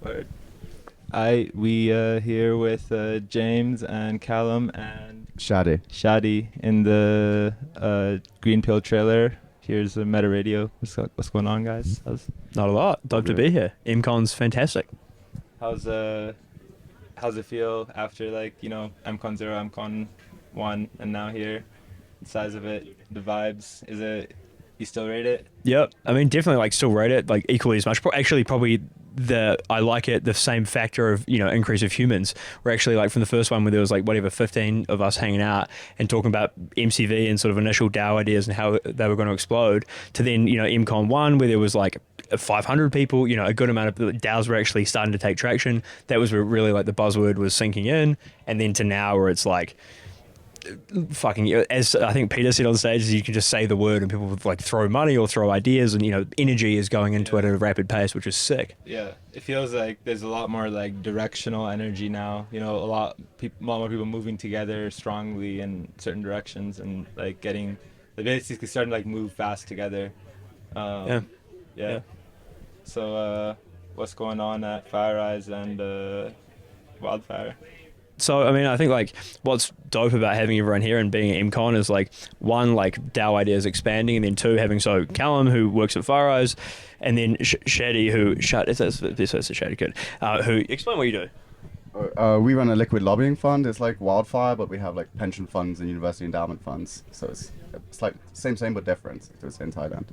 Word. We here with James and Callum and Shadi in the GreenPill trailer. Here's a Meta Radio. What's going on, guys? Not a lot. Dope to be here. MCON's fantastic. How's it feel after MCON 0, MCON 1, and now here? The size of it, the vibes. Is it? You still rate it? Yep. I mean, definitely still rate it equally as much. Actually, probably I like it the same factor of increase of humans. We're actually from the first one where there was 15 of us hanging out and talking about MCV and sort of initial DAO ideas and how they were going to explode, to then MCON 1 where there was 500 people, a good amount of the DAOs were actually starting to take traction. That was where really the buzzword was sinking in, and then to now where it's fucking, as I think Peter said on stage, you can just say the word and people would throw money or throw ideas, and energy is going into it at a rapid pace, which is sick. Yeah, it feels like there's a lot more directional energy now. A lot more people moving together strongly in certain directions and getting basically starting to move fast together. Yeah. So what's going on at FireEyes and Wildfire? So, I mean, I think what's dope about having everyone here and being at MCON is one, DAO ideas expanding, and then two, having Callum, who works at FireEyes, and then Shadi, who explain what you do. We run a liquid lobbying fund. It's like Wildfire, but we have pension funds and university endowment funds. So it's same but different. It's in Thailand.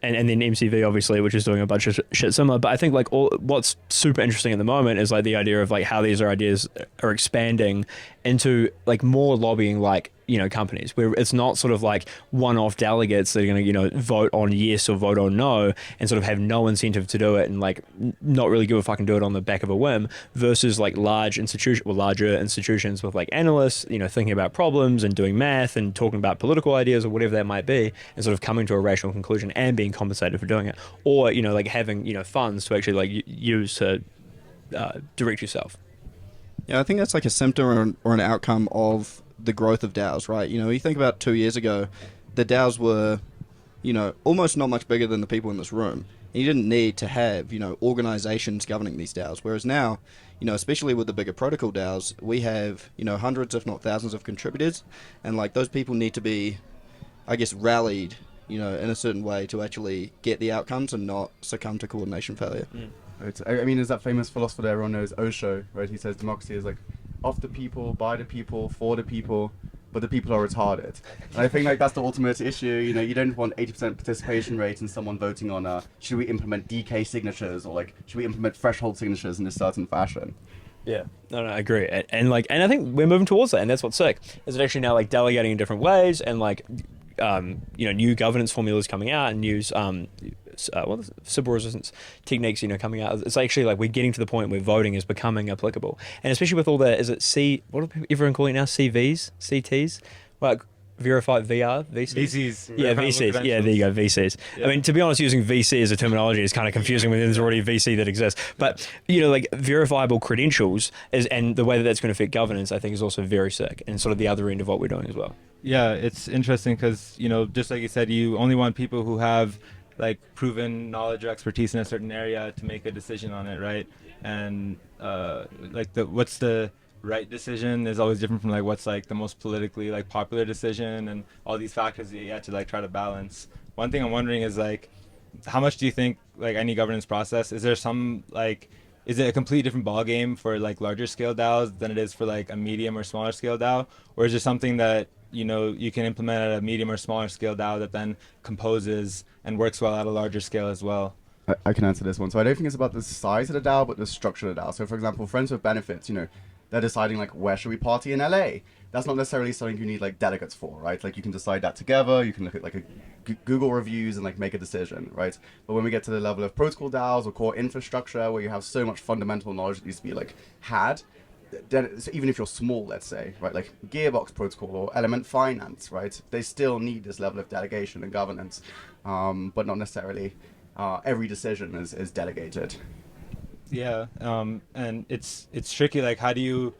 And then MCV, obviously, which is doing a bunch of shit similar. But I think what's super interesting at the moment is the idea of how these ideas are expanding into more lobbying companies, where it's not sort of one-off delegates that are going to vote on yes or vote on no and sort of have no incentive to do it and not really give a fuck and do it on the back of a whim, versus larger institutions with analysts thinking about problems and doing math and talking about political ideas or whatever that might be, and sort of coming to a rational conclusion and being compensated for doing it, or having funds to actually use to direct yourself. Yeah, I think that's a symptom or an outcome of the growth of DAOs, right? You think about 2 years ago, the DAOs were, almost not much bigger than the people in this room. And you didn't need to have, organizations governing these DAOs. Whereas now, especially with the bigger protocol DAOs, we have, hundreds, if not thousands of contributors. And those people need to be, I guess, rallied, in a certain way to actually get the outcomes and not succumb to coordination failure. There's that famous philosopher that everyone knows, Osho, right? He says democracy is of the people, by the people, for the people, but the people are retarded. And I think that's the ultimate issue. You don't want 80% participation rate in someone voting on should we implement DK signatures, or should we implement threshold signatures in a certain fashion. Yeah, no, I agree, and I think we're moving towards that, and that's what's sick. Is it actually now delegating in different ways, and new governance formulas coming out, and new civil resistance techniques coming out. It's actually we're getting to the point where voting is becoming applicable, and especially with all the what are everyone calling it now, CVs, CTs, verified VCs. Yeah, VCs. Yeah, there you go, VCs. Yeah. I mean, to be honest, using VC as a terminology is kind of confusing when there's already a VC that exists. But verifiable credentials and the way that that's going to affect governance, I think, is also very sick, and sort of the other end of what we're doing as well. Yeah, it's interesting because just like you said, you only want people who have proven knowledge or expertise in a certain area to make a decision on it, right? And what's the right decision is always different from what's the most politically popular decision, and all these factors that you have to try to balance. One thing I'm wondering is how much do you think any governance process, is there some is it a completely different ballgame for larger scale DAOs than it is for a medium or smaller scale DAO, or is there something that you can implement at a medium or smaller scale DAO that then composes and works well at a larger scale as well? I can answer this one. So I don't think it's about the size of the DAO, but the structure of the DAO. So for example, Friends with Benefits, they're deciding where should we party in LA? That's not necessarily something you need delegates for, right? You can decide that together. You can look at Google reviews and make a decision, right? But when we get to the level of protocol DAOs or core infrastructure, where you have so much fundamental knowledge that needs to be had, then so even if you're small, let's say, right, Gearbox protocol or Element Finance, right, they still need this level of delegation and governance, but not necessarily every decision is delegated. Yeah, and it's tricky. How do you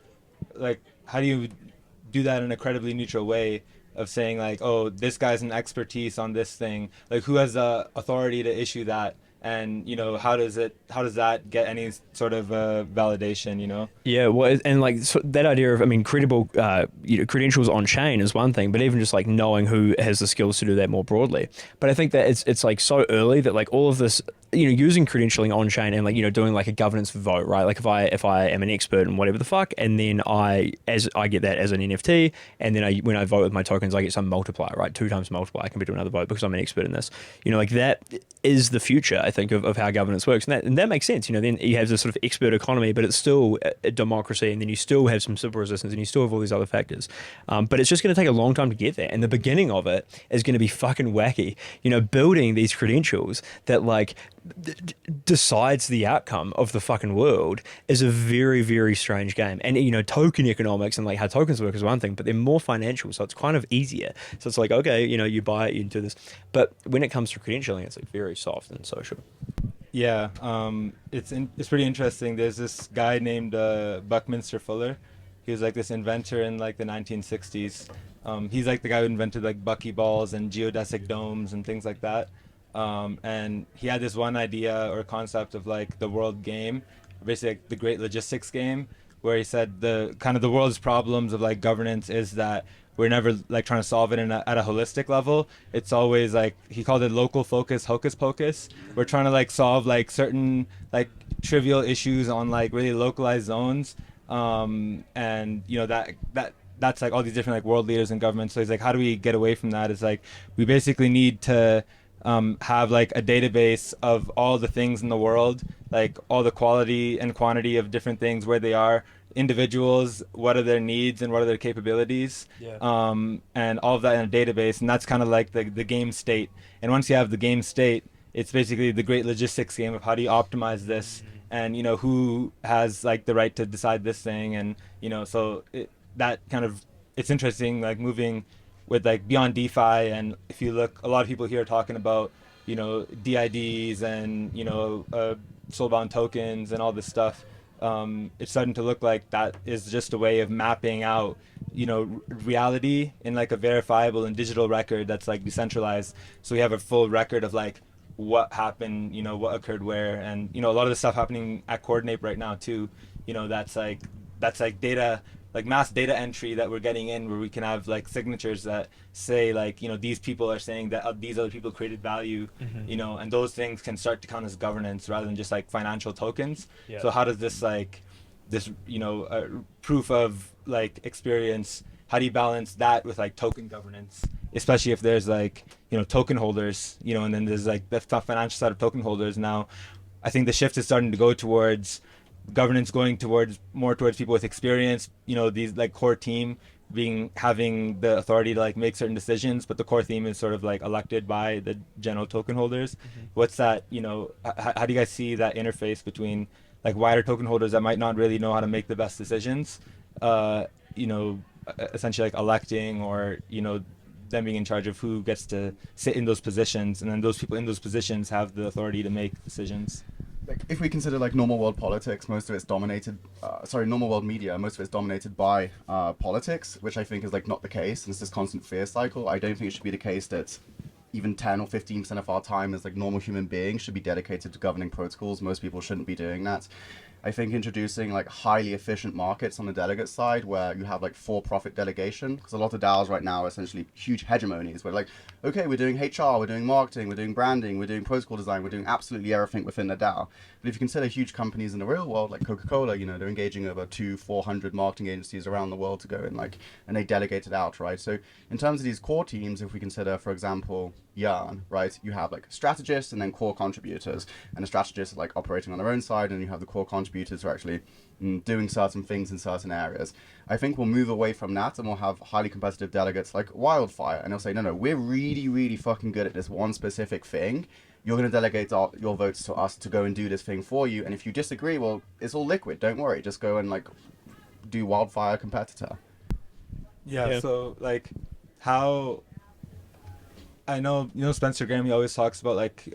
do that in a credibly neutral way of saying oh, this guy's an expertise on this thing, who has the authority to issue that, and how does that get any sort of validation? Yeah, well, and like so that idea of, I mean, credible, credentials on chain is one thing, but even just like knowing who has the skills to do that more broadly. But I think that it's like so early that like all of this, using credentialing on chain and like doing like a governance vote, right? Like if I am an expert in whatever the fuck, and then I get that as an NFT, and then when I vote with my tokens, I get some multiplier, right? 2 times multiplier compared to another vote because I'm an expert in this. Like that is the future, I think, of how governance works, and that makes sense. Then you have this sort of expert economy, but it's still a democracy, and then you still have some civil resistance, and you still have all these other factors. But it's just going to take a long time to get there, and the beginning of it is going to be fucking wacky. Building these credentials that like decides the outcome of the fucking world is a very, very strange game. And token economics and like how tokens work is one thing, but they're more financial, so it's kind of easier. So it's like, okay, you buy it, you do this. But when it comes to credentialing, it's like very soft and social. Yeah, it's pretty interesting. There's this guy named Buckminster Fuller. He was like this inventor in like the 1960s. He's like the guy who invented like buckyballs and geodesic domes and things like that. And he had this one idea or concept of like the world game, basically like the great logistics game, where he said the world's problems of like governance is that we're never like trying to solve it at a holistic level. It's always like, he called it local focus hocus pocus. We're trying to like solve like certain like trivial issues on like really localized zones. And that's like all these different like world leaders and governments. So he's like, how do we get away from that? It's like, we basically need to have like a database of all the things in the world, like all the quality and quantity of different things, where they are, individuals, what are their needs and what are their capabilities, and all of that in a database. And that's kind of like the game state. And once you have the game state, it's basically the great logistics game of how do you optimize this, and who has like the right to decide this thing. And it's interesting, like moving with like beyond DeFi. And if you look, a lot of people here are talking about DIDs and soulbound tokens and all this stuff. It's starting to look like that is just a way of mapping out reality in like a verifiable and digital record that's like decentralized, so we have a full record of like what happened, what occurred where. And a lot of the stuff happening at Coordinate right now too, that's like data, like mass data entry that we're getting in, where we can have like signatures that say like these people are saying that these other people created value, and those things can start to count as governance rather than just like financial tokens. So how does this proof of like experience, how do you balance that with like token governance, especially if there's like token holders, and then there's like the financial side of token holders. Now I think the shift is starting to go towards governance going more towards people with experience, these like core team having the authority to like make certain decisions, but the core theme is sort of like elected by the general token holders. What's that, how do you guys see that interface between like wider token holders that might not really know how to make the best decisions, essentially like electing, or them being in charge of who gets to sit in those positions, and then those people in those positions have the authority to make decisions? Like, if we consider like normal world politics, most of it's dominated, normal world media, most of it's dominated by politics, which I think is like not the case. And it's this constant fear cycle. I don't think it should be the case that even 10 or 15% of our time as like normal human beings should be dedicated to governing protocols. Most people shouldn't be doing that. I think introducing like highly efficient markets on the delegate side, where you have like for-profit delegation, because a lot of DAOs right now are essentially huge hegemonies, where like, okay, we're doing HR, we're doing marketing, we're doing branding, we're doing protocol design, we're doing absolutely everything within the DAO. But if you consider huge companies in the real world, like Coca-Cola, they're engaging over 400 marketing agencies around the world to go and they delegate it out, right? So in terms of these core teams, if we consider, for example, Yarn, right, you have like strategists and then core contributors, and the strategists are like operating on their own side, and you have the core contributors who are actually doing certain things in certain areas. I think we'll move away from that, and we'll have highly competitive delegates like Wildfire, and they'll say, no, we're really, really fucking good at this one specific thing. You're going to delegate your votes to us to go and do this thing for you, and if you disagree, well, it's all liquid, don't worry, just go and like do Wildfire competitor. Yeah. So like how, I know, Spencer Graham, he always talks about like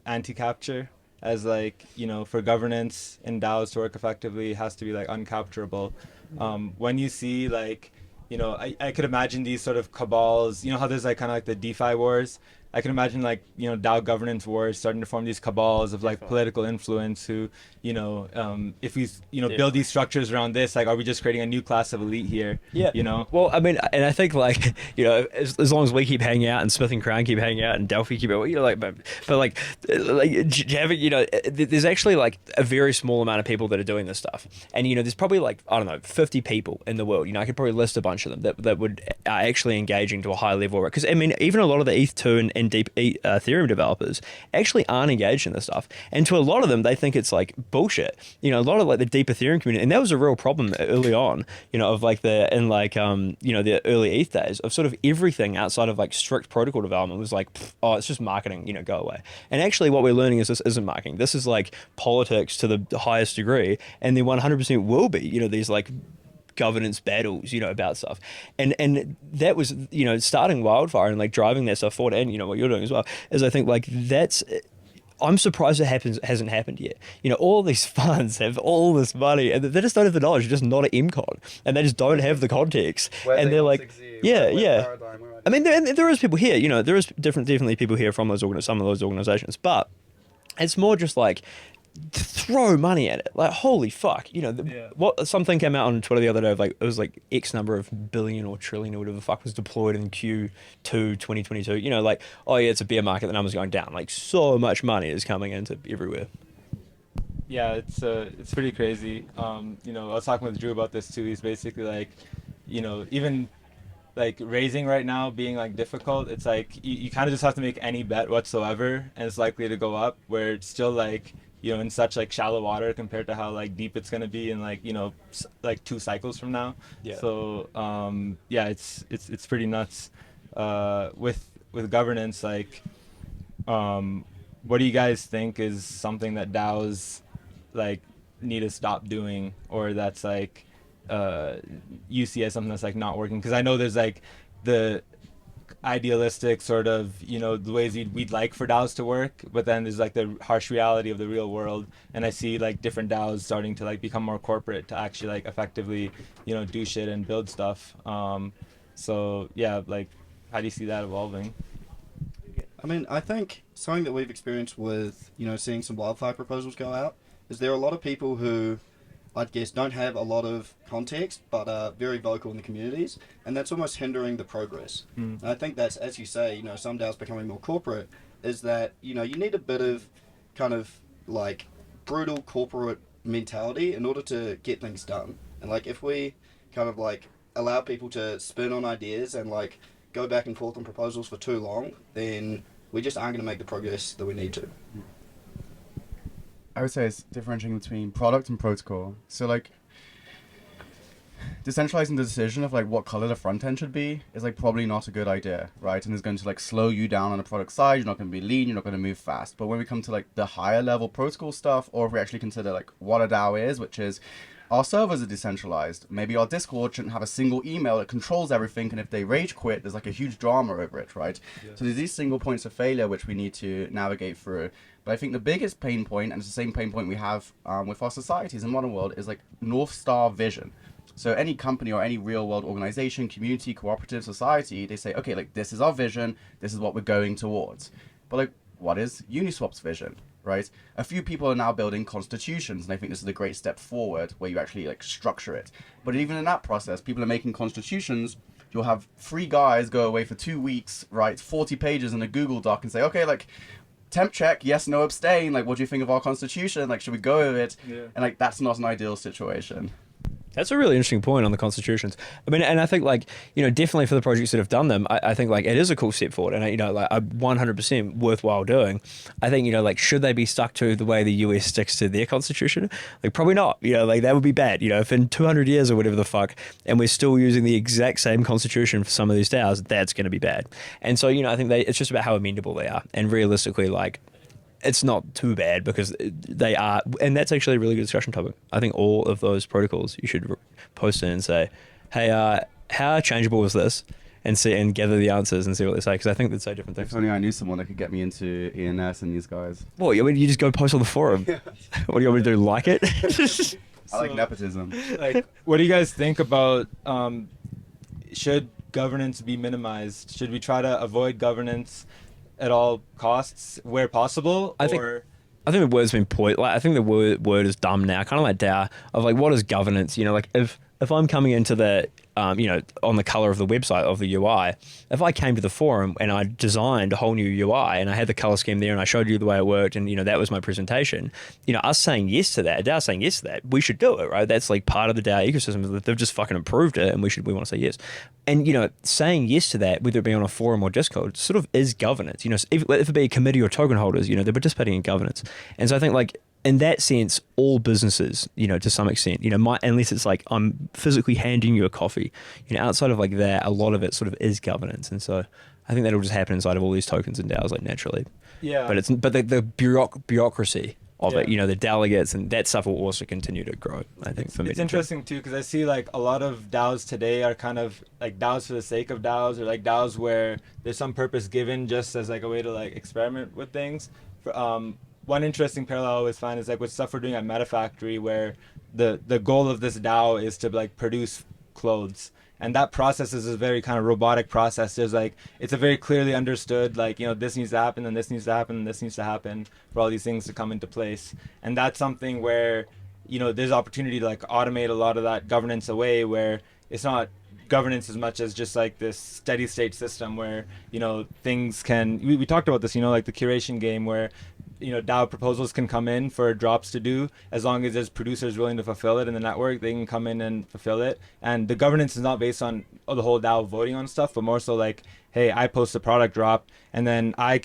anti-capture as like, for governance in DAOs to work effectively, it has to be like uncapturable. When you see like, I could imagine these sort of cabals, how there's like kind of like the DeFi wars, I can imagine like, you know, DAO governance wars starting to form these cabals of like political influence who, you know, if we, you know, build these structures around this, like, are we just creating a new class of elite here? Yeah. You know? Well, I mean, and I think like, you know, as long as we keep hanging out and Smith and Crown keep hanging out and Delphi keep, you know, like, but like having, you know, there's actually like a very small amount of people that are doing this stuff, and you know, there's probably like, I don't know, 50 people in the world. You know, I could probably list a bunch of them that would are actually engaging to a high level, right? Because I mean, even a lot of the ETH2 and deep Ethereum developers actually aren't engaged in this stuff, and to a lot of them, they think it's like bullshit. You know, a lot of like the deep Ethereum community, and that was a real problem early on. You know, of like you know, the early ETH days of sort of everything outside of like strict protocol development was like, oh, it's just marketing. You know, go away. And actually, what we're learning is this isn't marketing. This is like politics to the highest degree, and there 100% will be. You know, these like governance battles, you know, about stuff, and that was, you know, starting Wildfire and like driving that stuff forward, and you know what you're doing as well is, I think like that's, I'm surprised it hasn't happened yet. You know, all these funds have all this money and they just don't have the knowledge. They're just not an MCON, and they just don't have the context, and they're like, yeah. I mean, there is people here, you know, there is definitely people here from some of those organizations, but it's more just like, throw money at it, like holy fuck, you know. What something came out on Twitter the other day of like, it was like X number of billion or trillion or whatever the fuck was deployed in Q2 2022. You know, like, oh yeah, it's a bear market, the numbers going down. Like, so much money is coming into everywhere. Yeah, it's pretty crazy. You know, I was talking with Drew about this too. He's basically like, you know, even like raising right now being like difficult, it's like you kind of just have to make any bet whatsoever and it's likely to go up, where it's still like, you know, in such like shallow water compared to how like deep it's gonna be in like, you know, like 2 cycles from now. Yeah. So yeah, it's pretty nuts. With governance, like, what do you guys think is something that DAOs like need to stop doing, or that's like you see as something that's like not working? Because I know there's like the idealistic sort of, you know, the ways we'd like for DAOs to work, but then there's like the harsh reality of the real world, and I see like different DAOs starting to like become more corporate to actually like effectively, you know, do shit and build stuff. So yeah, like, how do you see that evolving? I mean, I think something that we've experienced with, you know, seeing some Wildfire proposals go out is there are a lot of people who, I guess, don't have a lot of context, but are very vocal in the communities, and that's almost hindering the progress. And I think that's, as you say, you know, some DAOs becoming more corporate, is that, you know, you need a bit of kind of like brutal corporate mentality in order to get things done. And like, if we kind of like allow people to spin on ideas and like go back and forth on proposals for too long, then we just aren't going to make the progress that we need to. I would say it's differentiating between product and protocol. So like, decentralizing the decision of like what color the front end should be is like probably not a good idea, right? And it's going to like slow you down on the product side. You're not going to be lean, you're not going to move fast. But when we come to like the higher level protocol stuff, or if we actually consider like what a DAO is, which is our servers are decentralized. Maybe our Discord shouldn't have a single email that controls everything, and if they rage quit, there's like a huge drama over it, right? Yeah. So there's these single points of failure which we need to navigate through. But I think the biggest pain point, and it's the same pain point we have with our societies in the modern world, is like North Star vision. So any company or any real world organization, community, cooperative society, they say, okay, like this is our vision, this is what we're going towards. But like, what is Uniswap's vision, right? A few people are now building constitutions, and I think this is a great step forward where you actually like structure it. But even in that process, people are making constitutions. You'll have 3 guys go away for 2 weeks, write 40 pages in a Google Doc and say, okay, like, temp check, yes, no, abstain. Like, what do you think of our constitution? Like, should we go with it? Yeah. And like, that's not an ideal situation. That's a really interesting point on the constitutions. I mean, and I think like, you know, definitely for the projects that have done them, I think like it is a cool step forward, and you know, like 100% worthwhile doing. I think, you know, like, should they be stuck to the way the US sticks to their constitution? Like, probably not. You know, like that would be bad. You know, if in 200 years or whatever the fuck, and we're still using the exact same constitution for some of these DAOs, that's going to be bad. And so, you know, I think it's just about how amenable they are, and realistically, like, it's not too bad because they are, and that's actually a really good discussion topic. I think all of those protocols you should post in and say, hey, how changeable is this? And gather the answers and see what they say, because I think they'd say different things. If only I knew someone that could get me into ENS and these guys. Well, I mean, you just go post on the forum. What do you want me to do, like it? I like nepotism. Like, what do you guys think about, should governance be minimized? Should we try to avoid governance at all costs where possible, I think or I think the word's been I think the word is dumb now. Kind of like DAO of like what is governance? You know, like if I'm coming into the you know, on the color of the website of the UI, if I came to the forum and I designed a whole new UI and I had the color scheme there and I showed you the way it worked and, you know, that was my presentation, you know, us saying yes to that, DAO saying yes to that, we should do it, right? That's like part of the DAO ecosystem. They've just fucking improved it and we want to say yes. And, you know, saying yes to that, whether it be on a forum or Discord, sort of is governance. You know, if it be a committee or token holders, you know, they're participating in governance. And so I think like, in that sense, all businesses, you know, to some extent, you know, unless it's like I'm physically handing you a coffee, you know, outside of like that, a lot of it sort of is governance. And so I think that'll just happen inside of all these tokens and DAOs like naturally. yeah. But the bureaucracy of Yeah. it, you know, the delegates and that stuff will also continue to grow, I think, for me. It's interesting too because I see like a lot of DAOs today are kind of like DAOs for the sake of DAOs, or like DAOs where there's some purpose given just as like a way to like experiment with things. One interesting parallel I always find is like with stuff we're doing at MetaFactory, where the goal of this DAO is to like produce clothes, and that process is a very kind of robotic process. There's like it's a very clearly understood like, you know, this needs to happen and this needs to happen and this needs to happen for all these things to come into place, and that's something where, you know, there's opportunity to like automate a lot of that governance away, where it's not governance as much as just like this steady state system where, you know, things can we talked about this, you know, like the curation game where, you know, DAO proposals can come in for drops to do as long as there's producers willing to fulfill it in the network. They can come in and fulfill it, and the governance is not based on the whole DAO voting on stuff, but more so like, hey, I post a product drop and then I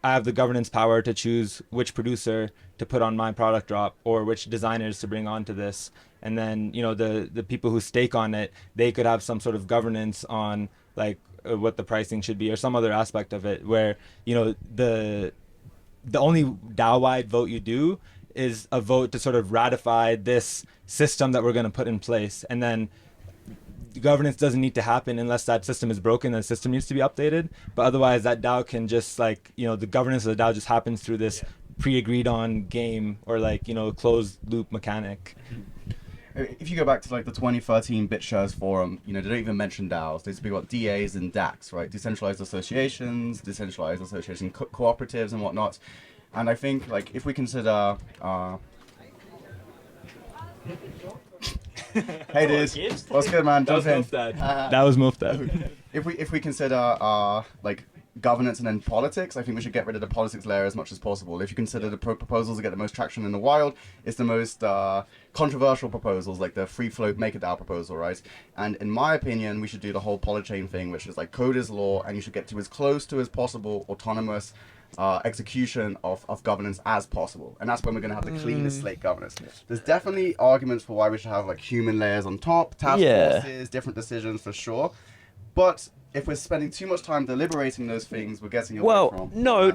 have the governance power to choose which producer to put on my product drop or which designers to bring onto this, and then, you know, the people who stake on it, they could have some sort of governance on like what the pricing should be or some other aspect of it, where, you know, the only DAO-wide vote you do is a vote to sort of ratify this system that we're going to put in place. And then governance doesn't need to happen unless that system is broken. The system needs to be updated. But otherwise, that DAO can just like, you know, the governance of the DAO just happens through this pre-agreed on game or like, you know, closed loop mechanic. If you go back to like the 2013 BitShares forum, you know, they don't even mention DAOs. They speak about DAs and DACs, right? Decentralized associations, cooperatives and whatnot. And I think like if we consider, hey dude, what's good, man? Jump in. That was Muftad. If we consider like governance and then politics, I think we should get rid of the politics layer as much as possible. If you consider the proposals that get the most traction in the wild, it's the most controversial proposals, like the free float MakerDAO proposal, right? And in my opinion, we should do the whole polychain thing, which is like code is law, and you should get to as close to as possible autonomous execution of governance as possible. And that's when we're going to have the cleanest slate governance. There's definitely arguments for why we should have like human layers on top, task forces, different decisions for sure. But if we're spending too much time deliberating those things, we're getting away from. No.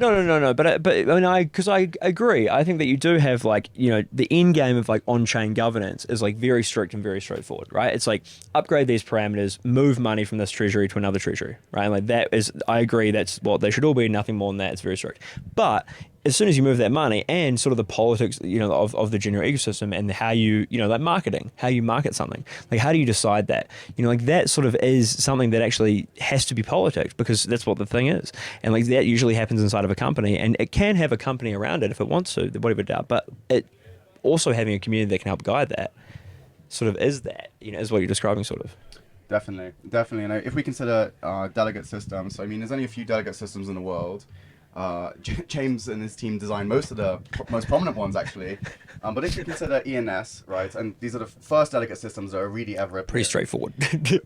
But I mean, because I agree. I think that you do have like, you know, the end game of like on-chain governance is like very strict and very straightforward, right? It's like upgrade these parameters, move money from this treasury to another treasury, right? Like that is, I agree, that's what they should all be. Nothing more than that. It's very strict. But as soon as you move that money and sort of the politics, you know, of the general ecosystem and how you know, like marketing, how you market something, like how do you decide that? You know, like that sort of is something that actually has to be politics because that's what the thing is. And like that usually happens inside of a company, and it can have a company around it if it wants to, whatever doubt, but it also having a community that can help guide that sort of is that, you know, is what you're describing sort of. Definitely. And if we consider delegate systems, I mean, there's only a few delegate systems in the world. James and his team designed most of the most prominent ones, actually. But if you consider ENS, right, and these are the first delegate systems that are really ever Pretty straightforward.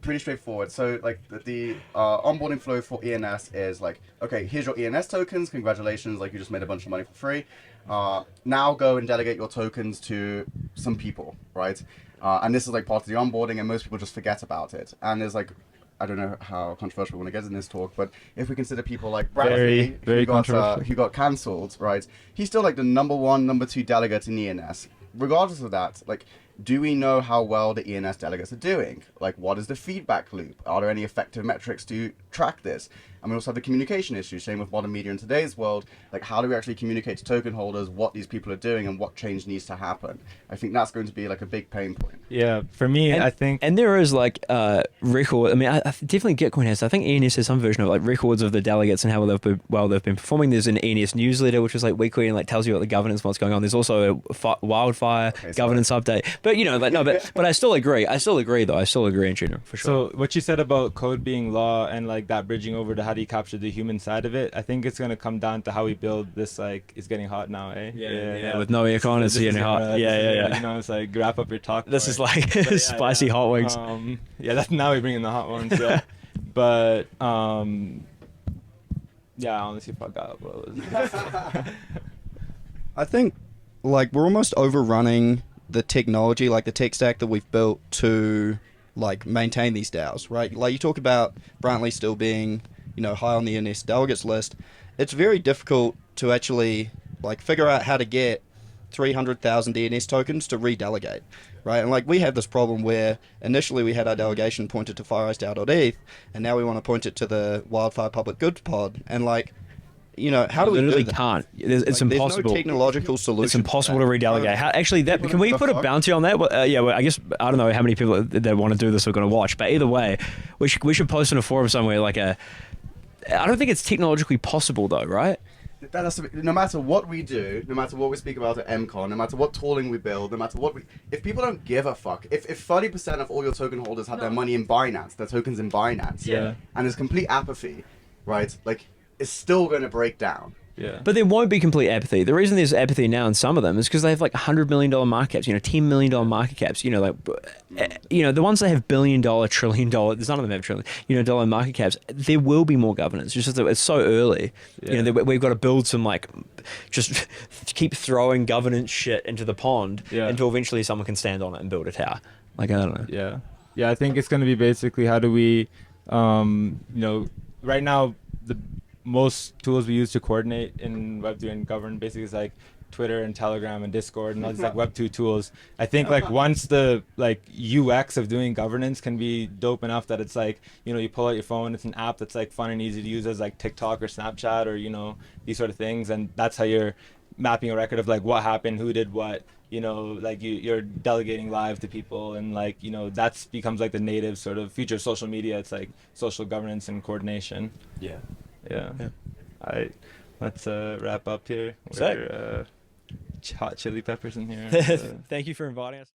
Pretty straightforward. So, like, the onboarding flow for ENS is like, okay, here's your ENS tokens. Congratulations, like, you just made a bunch of money for free. Now go and delegate your tokens to some people, right? And this is, like, part of the onboarding, and most people just forget about it. And there's, like, I don't know how controversial we want to get in this talk, but if we consider people like Bradley, very controversial, who got cancelled, right? He's still like the number 1, number 2 delegate in ENS. Regardless of that, like do we know how well the ENS delegates are doing? Like, what is the feedback loop? Are there any effective metrics to track this? And we also have the communication issue, same with modern media in today's world. Like, how do we actually communicate to token holders what these people are doing and what change needs to happen? I think that's going to be like a big pain point. Yeah, for me, I think... And there is like record. I mean, I definitely Gitcoin has. I think ENS has some version of like records of the delegates and how they've been performing. There's an ENS newsletter which is like weekly and like tells you what the governance, what's going on. There's also a wildfire governance update. But you know, like no, but I still agree. I still agree though. I still agree in general for sure. So what you said about code being law and like that bridging over to how do you capture the human side of it, I think it's gonna come down to how we build this. Like, it's getting hot now, eh? Yeah. With no aircon, it's getting hot. Yeah. You know, it's like wrap up your talk. This is like spicy hot wings. That's now we bring in the hot ones. Yeah. But yeah, I honestly forgot what was. I think like we're almost overrunning the technology, like the tech stack that we've built to like maintain these DAOs, right? Like you talk about Brantley still being, you know, high on the NS delegates list. It's very difficult to actually like figure out how to get 300,000 DNS tokens to redelegate, right? And like we have this problem where initially we had our delegation pointed to FireEyes DAO.eth, and now we want to point it to the Wildfire Public Goods pod, and like, you know, how do we literally do that? can't. It's Like, impossible. There's no technological solution. It's impossible to that. redelegate. How, actually, that can we put a bounty on that? Well, yeah, well, I guess I don't know how many people that want to do this are going to watch, but either way, we should post in a forum somewhere like a. I don't think it's technologically possible though, right? That has to be, no matter what we do, no matter what we speak about at MCON, no matter what tooling we build, no matter what we... If people don't give a fuck, if 30% of all your token holders have their money in Binance, their tokens in Binance, Yeah. and there's complete apathy, right? Like, it's still going to break down. Yeah. But there won't be complete apathy. The reason there's apathy now in some of them is because they have like $100 million market caps, you know, $10 million market caps, you know, like, you know, the ones that have $1 billion, $1 trillion, there's none of them have trillion, you know, dollar market caps. There will be more governance. Just that it's so early. Yeah. You know, we've got to build some like, just keep throwing governance shit into the pond until eventually someone can stand on it and build a tower. Like, I don't know. Yeah. Yeah, I think it's going to be basically how do we, you know, right now, the most tools we use to coordinate in Web2 and govern basically is like Twitter and Telegram and Discord and all these like Web2 tools. I think like once the like UX of doing governance can be dope enough that it's like, you know, you pull out your phone, it's an app that's like fun and easy to use as like TikTok or Snapchat or, you know, these sort of things. And that's how you're mapping a record of like what happened, who did what, you know, like you're delegating live to people, and like, you know, that's becomes like the native sort of feature of social media. It's like social governance and coordination. Yeah. Yeah. All right. Let's wrap up here. Sick. We're hot chili peppers in here. Thank you for inviting us.